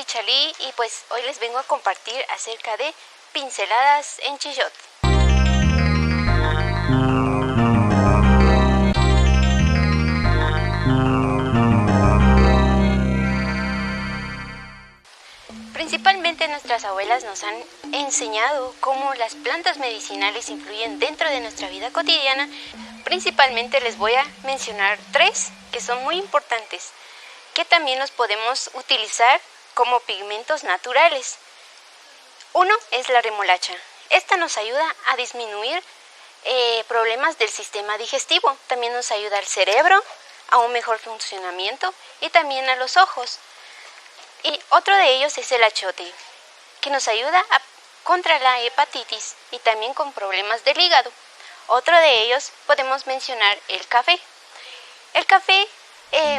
Lichalí y pues hoy les vengo a compartir acerca de pinceladas en Chillot. Principalmente nuestras abuelas nos han enseñado cómo las plantas medicinales influyen dentro de nuestra vida cotidiana. Principalmente les voy a mencionar 3 que son muy importantes, que también los podemos utilizar como pigmentos naturales. Uno es la remolacha. Esta nos ayuda a disminuir problemas del sistema digestivo. También nos ayuda al cerebro, a un mejor funcionamiento y también a los ojos. Y otro de ellos es el achiote, que nos ayuda contra la hepatitis y también con problemas del hígado. Otro de ellos podemos mencionar el café. El café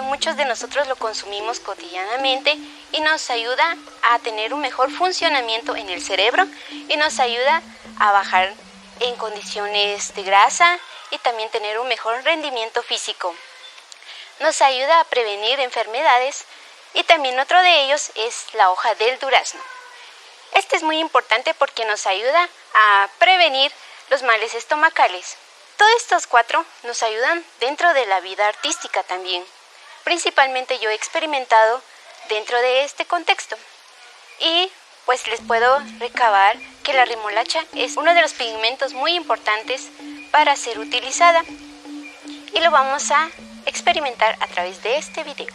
muchos de nosotros lo consumimos cotidianamente y nos ayuda a tener un mejor funcionamiento en el cerebro y nos ayuda a bajar en condiciones de grasa y también tener un mejor rendimiento físico. Nos ayuda a prevenir enfermedades y también otro de ellos es la hoja del durazno. Este es muy importante porque nos ayuda a prevenir los males estomacales. Todos estos 4 nos ayudan dentro de la vida artística también. Principalmente yo he experimentado dentro de este contexto. Y pues les puedo recabar que la remolacha es uno de los pigmentos muy importantes para ser utilizada. Y lo vamos a experimentar a través de este video.